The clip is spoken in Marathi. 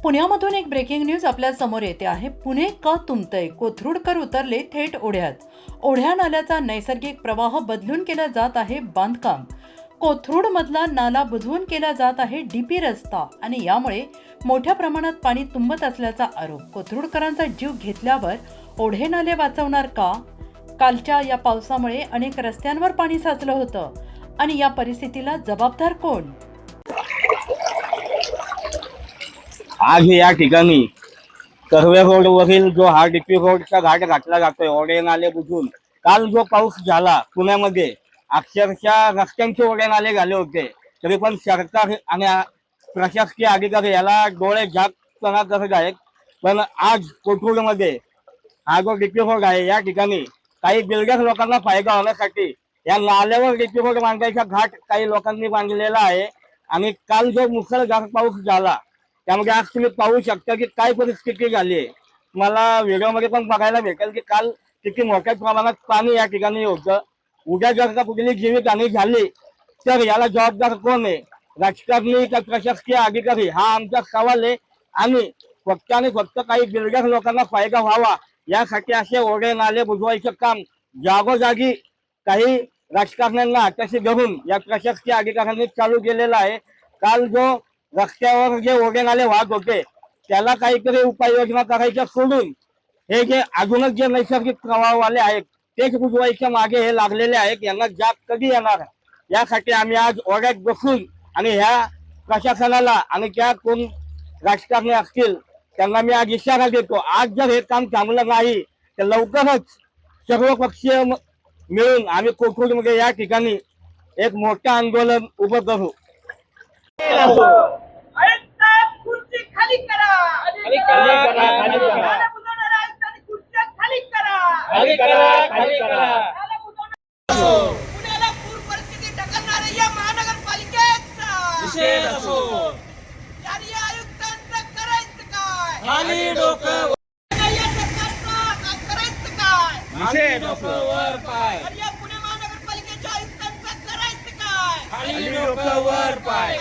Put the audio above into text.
पुण्यामधून एक ब्रेकिंग न्यूज आपल्या समोर येते आहे। पुणे का तुंबतंय? कोथरूडकर उतरले थेट ओढ्यात। ओढ्या नाल्याचा नैसर्गिक प्रवाह बदलून केला जात आहे बांधकाम। कोथरूड मधला नाला बुजवून केला जात आहे डीपी रस्ता आणि यामुळे मोठ्या प्रमाणात पाणी तुंबत असल्याचा आरोप। कोथरूडकरांचा जीव घेतल्यावर ओढे नाले वाचवणार का? कालच्या या पावसामुळे अनेक रस्त्यांवर पाणी साचलं होतं आणि या परिस्थितीला जबाबदार कोण? आज या ठिकाणी कर्वे रोडवरील जो हा डीपी रोडचा घाट घातला जातोय ओढे नाले बुजून, काल जो पाऊस झाला पुण्यामध्ये अक्षरशः रस्त्यांचे ओढे नाले झाले होते, तरी पण सरकार आणि प्रशासकीय अधिकारी याला डोळे झाकपणा करत आहेत। पण आज कोथरूडमध्ये हा जो डीपी रोड आहे या ठिकाणी काही बिल्डर लोकांना फायदा होण्यासाठी या नाल्यावर डीपी रोड बांधायचा घाट काही लोकांनी बांधलेला आहे। आणि काल जो मुसळधार पाऊस झाला त्यामध्ये आज तुम्ही पाहू शकता की काय परिस्थिती झाली आहे। मला व्हिडिओमध्ये पण बघायला भेटेल की काल किती मोठ्या प्रमाणात पाणी या ठिकाणी होतं। उद्या जर का कुठली जीवितहानी झाली तर याला जबाबदार कोण आहे? राजकारणी का प्रशासकीय अधिकारी? हा आमचा सवाल आहे। आणि फक्त काही बिल्डर लोकांना फायदा व्हावा यासाठी असे ओढे नाले बुजवायचं काम जागोजागी काही राजकारण्यांना हाताशी धरून या प्रशासकीय अधिकाऱ्यांनी चालू केलेलं आहे। काल जो रस्त्यावर जे ओढे नाले वाहत होते त्याला काहीतरी उपाययोजना करायच्या सोडून हे जे अजूनच जे नैसर्गिक प्रवाहवाले आहेत तेच बुजवायच्या मागे हे लागलेले आहेत। यांना जाग कधी येणार यासाठी आम्ही आज ओढ्यात बसून आणि ह्या प्रशासनाला आणि ज्या कोण राजकारणी असतील त्यांना मी आज इशारा देतो, आज जर हे काम थांबलं नाही तर लवकरच सर्वपक्षीय मिळून आम्ही कोथरूडमध्ये या ठिकाणी एक मोठं आंदोलन उभं करू। खुर्ची खाली करा, खाली करा, खाली करा, खुर्च्या खाली करा, खाली करा, खाली करा। पुण्याला पूर परिस्थिती ढकलणाऱ्या या महानगरपालिकेचा निषेध असो। यारी आयुक्तांचं करायचं काय? खाली डोकं या सरकारचं करायचं काय? निषेध असो वर पाय। या पुणे महानगरपालिकेच्या आयुक्तांचं करायचं काय? खाली डोकं वर पाय।